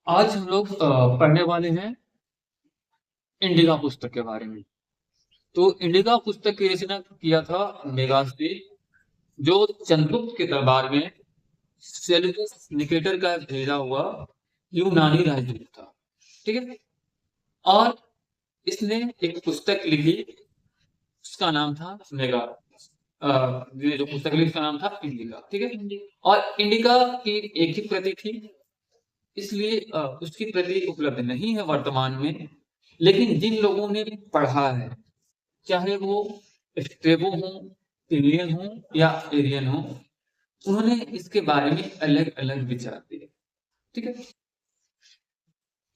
आज हम लोग पढ़ने वाले हैं इंडिका पुस्तक के बारे में। तो इंडिका पुस्तक की रचना किया था मेगास्थी, जो चंद्रगुप्त के दरबार में सेल्यूकस निकेटर का भेजा हुआ यूनानी राजदूत था। ठीक है। और इसने एक पुस्तक लिखी, उसका नाम था मेगा। ये जो पुस्तक लिखी उसका नाम था इंडिका। ठीक है। और इंडिका की एक ही प्रति थी, इसलिए उसकी प्रति उपलब्ध नहीं है वर्तमान में। लेकिन जिन लोगों ने पढ़ा है, चाहे वो स्ट्रेबो हो, पिलियन हो या एरियन हो, उन्होंने इसके बारे में अलग अलग विचार दिए। ठीक है।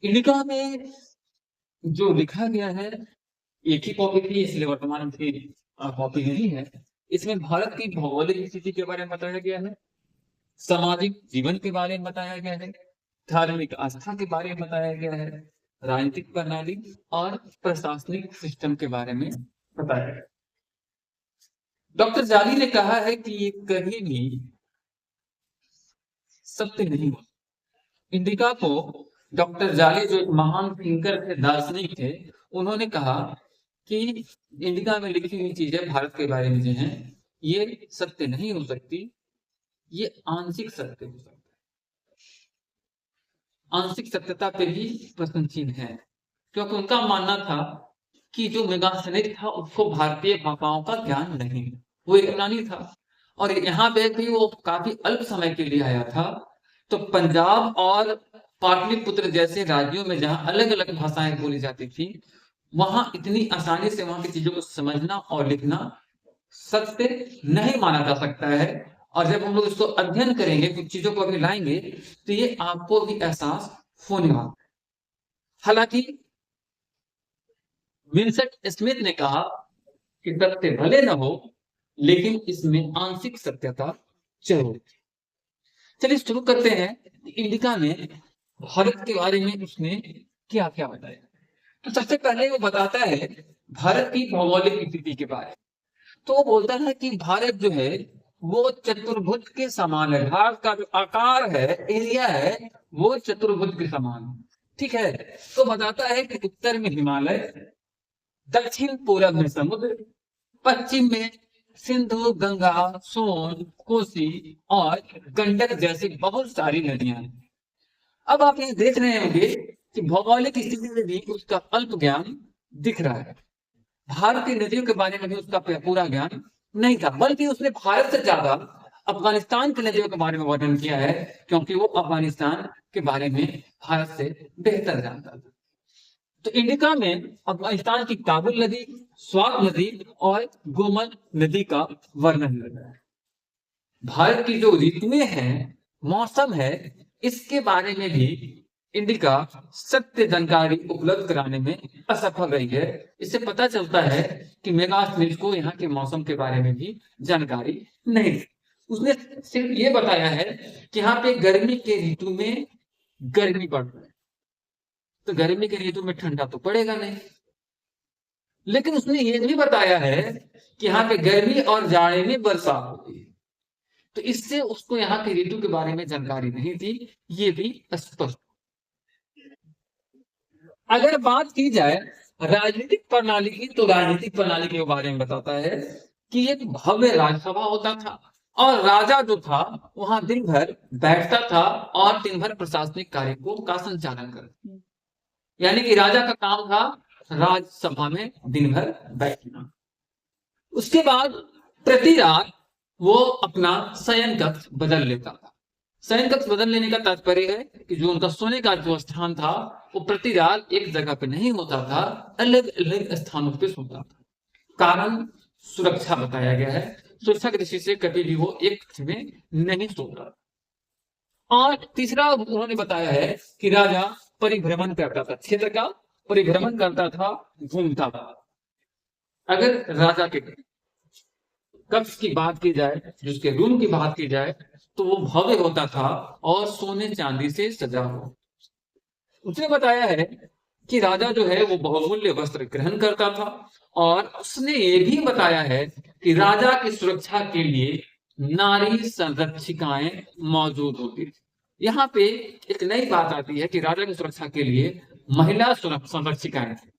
इंडिका में जो लिखा गया है, एक ही कॉपी थी इसलिए वर्तमान में इसकी कॉपी नहीं है। इसमें भारत की भौगोलिक स्थिति के बारे में बताया गया है, सामाजिक जीवन के बारे में बताया गया है, धार्मिक आस्था के बारे में बताया गया है, राजनीतिक प्रणाली और प्रशासनिक सिस्टम के बारे में बताया गया। डॉक्टर जाली ने कहा है कि ये कभी भी सत्य नहीं हो। इंडिका को डॉक्टर जाली, जो एक महान थिंकर थे, दार्शनिक थे, उन्होंने कहा कि इंडिका में लिखी हुई चीजें भारत के बारे में जो है, ये सत्य नहीं हो सकती, ये आंशिक सत्य हो सकता है, आंशिक सत्यता पे भी प्रश्न चिन्ह है। क्योंकि उनका मानना था कि जो मेगास्थनीज था उसको भारतीय भाषाओं का ज्ञान नहीं, वो एक यूनानी था और यहाँ पे भी वो काफी अल्प समय के लिए आया था। तो पंजाब और पाटलिपुत्र जैसे राज्यों में जहाँ अलग अलग भाषाएं बोली जाती थी, वहां इतनी आसानी से वहां की चीजों को समझना और लिखना सत्य नहीं माना जा सकता है। और जब हम लोग इसको अध्ययन करेंगे, कुछ चीजों को अभी लाएंगे, तो ये आपको भी एहसास होने वाला है। हालांकि विंसेंट स्मिथ ने कहा कि सत्य भले न हो, लेकिन इसमें आंशिक सत्यता जरूर है। चलिए शुरू करते हैं। इंडिका में भारत के बारे में उसने क्या क्या बताया। तो सबसे पहले वो बताता है भारत की भौगोलिक स्थिति के बारे में। तो वो बोलता है कि भारत जो है वो चतुर्भुज के समान है। भारत का जो आकार है, एरिया है, वो चतुर्भुज के समान है। ठीक है। तो बताता है कि उत्तर में हिमालय, दक्षिण पूरब में समुद्र, पश्चिम में सिंधु, गंगा, सोन, कोसी और गंडक जैसी बहुत सारी नदियां हैं। अब आप ये देख रहे होंगे कि भौगोलिक स्थिति में भी उसका अल्प ज्ञान दिख रहा है। भारत की नदियों के बारे में भी उसका पूरा ज्ञान नहीं था, बल्कि उसने भारत से ज्यादा अफगानिस्तान की नदियों के बारे में वर्णन किया है, क्योंकि वो अफगानिस्तान के बारे में भारत से बेहतर जानता था। तो इंडिका में अफगानिस्तान की काबुल नदी, स्वात नदी और गोमन नदी का वर्णन मिलता है। भारत की जो ऋतुएं हैं, मौसम है, इसके बारे में भी इंडिका सत्य जानकारी उपलब्ध कराने में असफल रही है। इससे पता चलता है कि मेगास्थनीज को यहाँ के मौसम के बारे में भी जानकारी नहीं थी। उसने सिर्फ ये बताया है कि यहाँ पे गर्मी के ऋतु में गर्मी पड़ रही है, तो गर्मी के ऋतु में ठंडा तो पड़ेगा नहीं। लेकिन उसने ये भी बताया है कि यहाँ पे गर्मी और जाड़े में बरसात होती है। तो इससे उसको यहाँ के ऋतु के बारे में जानकारी नहीं थी, ये भी स्पष्ट। अगर बात की जाए राजनीतिक प्रणाली की, तो राजनीतिक प्रणाली के बारे में बताता है कि एक भव्य राज्यसभा होता था और राजा जो था वहां दिन भर बैठता था और दिन भर प्रशासनिक कार्य का संचालन करता। यानी कि राजा का काम था राज्यसभा में दिन भर बैठना। उसके बाद प्रति रात वो अपना शयन कक्ष बदल लेता था। शयन कक्ष बदल लेने का तात्पर्य है कि जो उनका सोने का जो स्थान था, वो प्रति रात एक जगह पे नहीं होता था, अलग अलग स्थानों पे सोता था। कारण सुरक्षा बताया गया है। सुरक्षा की दृष्टि से कभी भी वो एक कक्ष में नहीं सोता। और तीसरा उन्होंने बताया है कि राजा परिभ्रमण करता था, क्षेत्र का परिभ्रमण करता था, घूमता था। अगर राजा के कक्ष की बात की जाए, जिसके रूम की बात की जाए, तो वो भव्य होता था और सोने चांदी से सजा हुआ। उसने बताया है कि राजा जो है वो बहुमूल्य वस्त्र ग्रहण करता था और उसने ये भी बताया है कि राजा की सुरक्षा के लिए नारी संरक्षिकाएं मौजूद होती थी। यहाँ पे एक नई बात आती है कि राजा की सुरक्षा के लिए महिला संरक्षिकाएं थी।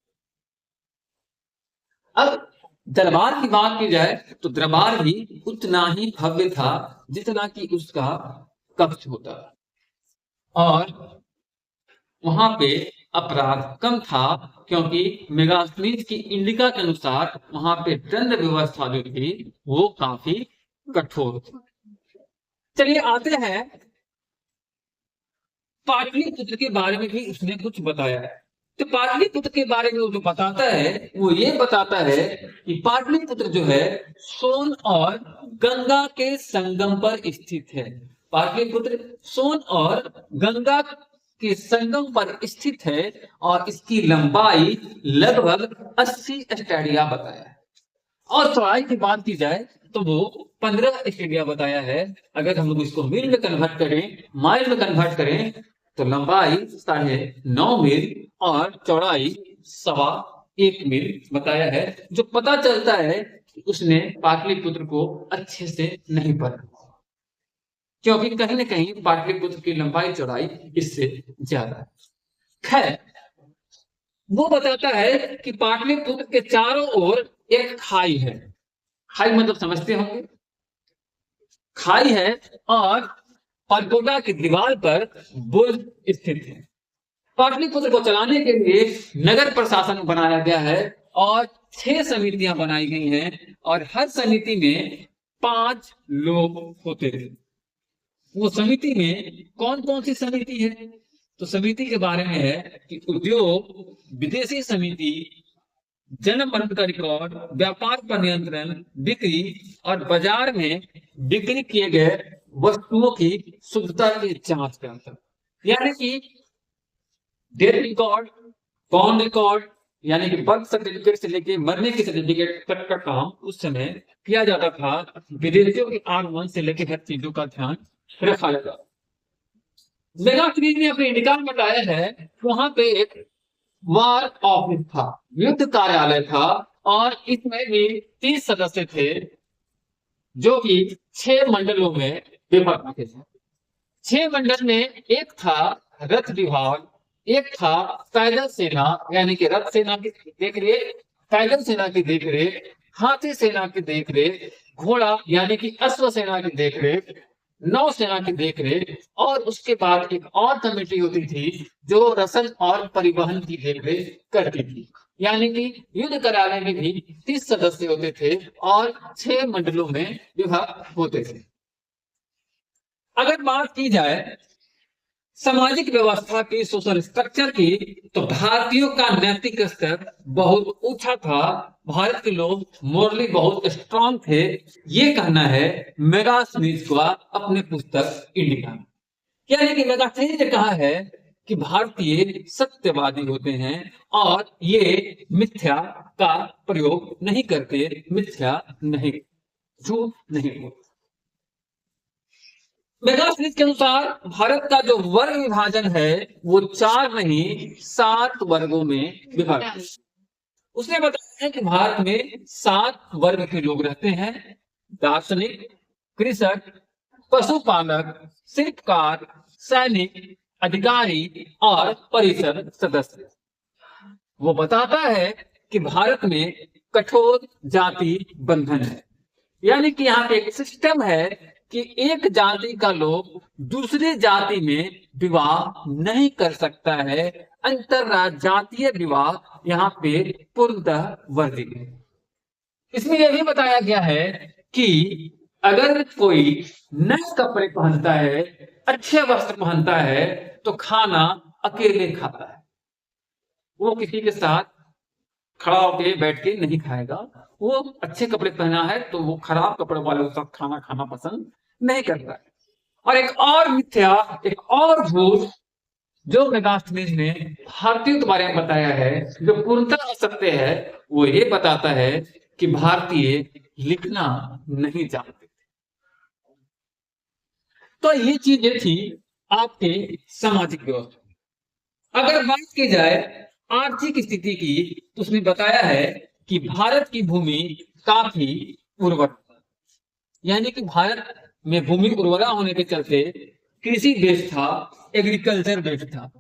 अब दरबार की बात की जाए तो दरबार भी उतना ही भव्य था जितना कि उसका कक्ष होता, और वहां पे अपराध कम था, क्योंकि मेगास्थनीज की इंडिका के अनुसार वहां पे दंड व्यवस्था जो थी वो काफी कठोर थी। चलिए आते हैं, पाटलिपुत्र के बारे में भी उसने कुछ बताया है। तो पाटलिपुत्र के बारे में वो जो बताता है वो ये बताता है कि पाटलिपुत्र जो है सोन और गंगा के संगम पर स्थित है। पाटलिपुत्र सोन और गंगा के संगम पर स्थित है और इसकी लंबाई लगभग 80 स्टेडिया बताया है, और चौड़ाई की बात की जाए तो वो 15 स्टेडिया बताया है। अगर हम लोग इसको मील में कन्वर्ट करें, माइल में कन्वर्ट करें, तो लंबाई 9.5 मील और चौड़ाई 1.25 मील बताया है, जो पता चलता है कि उसने पाटलिपुत्र को अच्छे से नहीं पढ़ा, क्योंकि कहीं ना कहीं पाटलिपुत्र की लंबाई चौड़ाई इससे ज्यादा है। खैर, वो बताता है कि पाटलिपुत्र के चारों ओर एक खाई है। खाई मतलब समझते होंगे, खाई है, और पगोडा की दीवार पर बुर्ज स्थित है। पाटलिपुत्र को चलाने के लिए नगर प्रशासन बनाया गया है और 6 समितियां बनाई गई हैं, और हर समिति में 5 लोग होते थे। वो समिति में कौन कौन सी समिति है, तो समिति के बारे में है कि उद्योग, विदेशी समिति, जन्म मरण का रिकॉर्ड, व्यापार पर नियंत्रण, बिक्री और बाजार में बिक्री किए गए वस्तुओं की शुद्धता की जांच करता, यानी कि डेट रिकॉर्ड, बॉन्ड रिकॉर्ड, यानी कि बर्थ सर्टिफिकेट से लेके मरने की सर्टिफिकेट तक का काम उस समय किया जाता था। विदेशियों के आगमन से लेके हर चीजों का ध्यान रखा जाता। मेगास्थनीज ने अपने इंडिका में बताया है, वहां पे एक वार ऑफिस था, युद्ध कार्यालय था, और इसमें भी 30 सदस्य थे, जो कि 6 मंडलों में विभक्त थे। 6 मंडल में एक था रथ विभाग, एक था पैदल सेना, यानी कि रथ सेना की देखरेख, पैदल सेना की देखरेख, हाथी सेना की देखरेख, घोड़ा यानी कि अश्व सेना की देखरेख, नौसेना की देखरेख, और उसके बाद एक और कमेटी होती थी जो रसद और परिवहन की देखरेख करती थी। यानी कि युद्ध कार्यालय में भी 30 सदस्य होते थे और 6 मंडलों में विभाग होते थे। अगर बात की जाए सामाजिक व्यवस्था की, सोशल स्ट्रक्चर की, तो भारतीयों का नैतिक स्तर बहुत ऊंचा था। भारत के लोग मोरली बहुत स्ट्रांग थे, ये कहना है मेगास्थनीज का अपने पुस्तक इंडिका में। यानी कि मेगास्थनीज ने कहा है कि भारतीय सत्यवादी होते हैं और ये मिथ्या का प्रयोग नहीं करते, मिथ्या नहीं, झूठ नहीं बोलते। मेगास्थनीज के अनुसार भारत का जो वर्ग विभाजन है वो 4 नहीं 7 वर्गों में विभाजित। उसने बताया है कि भारत में 7 वर्ग के लोग रहते हैं: दार्शनिक, कृषक, पशुपालक, शिल्पकार, सैनिक, अधिकारी और परिषद सदस्य। वो बताता है कि भारत में कठोर जाति बंधन है, यानी कि यहाँ पे एक सिस्टम है कि एक जाति का लोग दूसरी जाति में विवाह नहीं कर सकता है। अंतरजातीय विवाह यहाँ पे पूर्णतः वर्जित है। इसमें यह भी बताया गया है कि अगर कोई नए कपड़े पहनता है, अच्छे वस्त्र पहनता है, तो खाना अकेले खाता है, वो किसी के साथ खड़ा होके बैठ के नहीं खाएगा। वो अच्छे कपड़े पहना है तो वो खराब कपड़े वाले के साथ खाना खाना पसंद नहीं करता है। और एक और मिथ्या, एक और झूठ जो मेगास्थनीज ने भारतीयों के बारे में बताया है, जो पूर्णतः असत्य है, वो ये बताता है कि भारतीय लिखना नहीं जानते। तो ये चीजें थी आपके सामाजिक व्यवस्था। अगर बात की जाए आर्थिक स्थिति की, तो उसने बताया है कि भारत की भूमि काफी उर्वर, यानी कि भारत में भूमि उर्वरा होने के चलते कृषि बेस्ड था, एग्रीकल्चर बेस्ड था।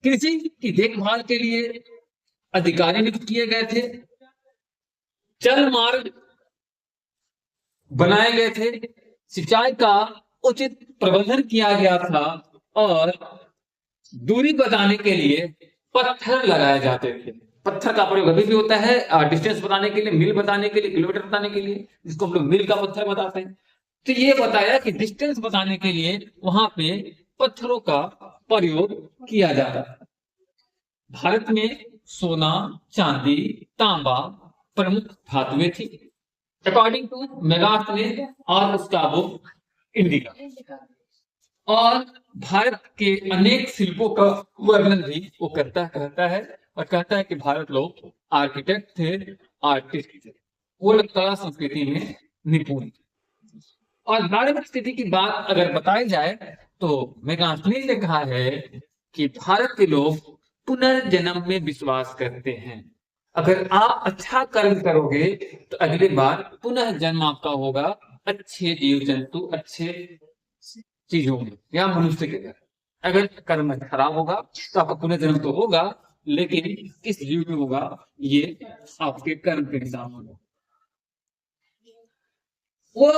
कृषि की देखभाल के लिए अधिकारी नियुक्त किए गए थे, जल मार्ग बनाए गए थे, सिंचाई का उचित प्रबंधन किया गया था और दूरी बताने के लिए पत्थर लगाए जाते थे। पत्थर का प्रयोग अभी भी होता है डिस्टेंस बताने के लिए, मील बताने के लिए, किलोमीटर बताने के लिए, जिसको हम लोग मील का पत्थर बताते हैं। तो ये बताया कि डिस्टेंस बताने के लिए वहां पे पत्थरों का प्रयोग किया जाता है। भारत में सोना, चांदी, तांबा प्रमुख धातुएं थी, अकॉर्डिंग टू मेगास्थनीज और उसका बुक इंडिका। और भारत के अनेक शिल्पों का वर्णन भी वो कहता है और कहता है कि भारत लोग आर्किटेक्ट थे, आर्टिस्ट थे, वो लोग कला संस्कृति में निपुण थे। और धार्मिक स्थिति की बात अगर बताई जाए तो मेगास्थनीज ने कहा है कि भारत के लोग पुनर्जन्म में विश्वास करते हैं। अगर आप अच्छा कर्म करोगे तो अगली बार पुनः जन्म आपका होगा अच्छे जीव जंतु, अच्छे चीजों में या मनुष्य के घर। अगर कर्म खराब होगा तो आपका पुनर्जन्म तो होगा, लेकिन किस जीव में होगा ये आपके कर्म के हिसाब होगा। वो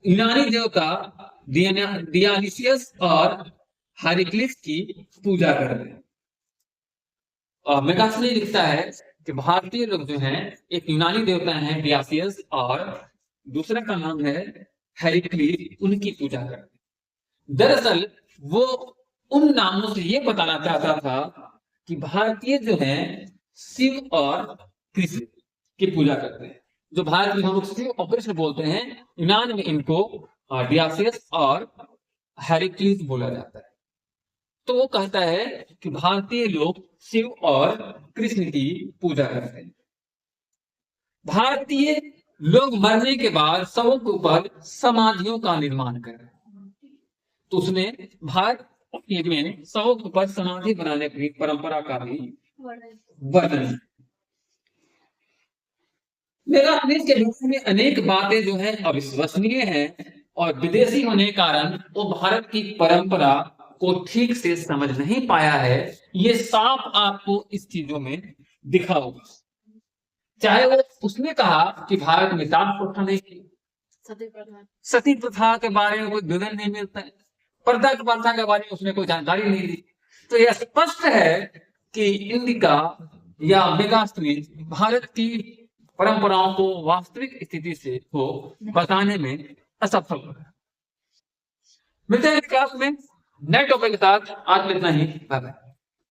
यूनानी देवता डियोनिसियस और हेराक्लिस की पूजा कर रहे हैं। और मेगास्थनीज लिखता है कि भारतीय लोग जो हैं एक यूनानी देवता हैं डियोनिसियस और दूसरा का नाम है हेराक्लिस, उनकी पूजा करते हैं। दरअसल वो उन नामों से ये बताना चाहता था कि भारतीय जो हैं शिव और कृष्ण की पूजा करते हैं। जो भारत में हम लोग शिव और कृष्ण बोलते हैं, यूनान में इनको डियोनिसियस और हेराक्लिस बोला जाता है। तो वो कहता है कि भारतीय लोग शिव और कृष्ण की पूजा करते हैं। भारतीय लोग मरने के बाद शवों के ऊपर समाधियों का निर्माण कर रहे हैं। तो उसने भारत में शवों के ऊपर समाधि बनाने की परंपरा का भी वर्णन। मेगास्थनीज के रूप में अनेक बातें जो है अविश्वसनीय हैं और विदेशी होने के कारण वो भारत की परंपरा को ठीक से समझ नहीं पाया है। ये साफ आपको इस चीजों में दिखा होगा। चाहे वो उसने कहा कि भारत में दान प्रथा नहीं की, सती प्रथा के बारे में कोई विवरण नहीं मिलता है, पर्दा की प्रथा के बारे में उसने कोई जानकारी नहीं दी। तो यह स्पष्ट है कि इंडिका या मेगास्थनीज भारत की परंपराओं को वास्तविक स्थिति से को बताने में असफल रहा। मिलते हैं क्लास में नए टॉपिक के साथ। आज में इतना ही। Bye bye.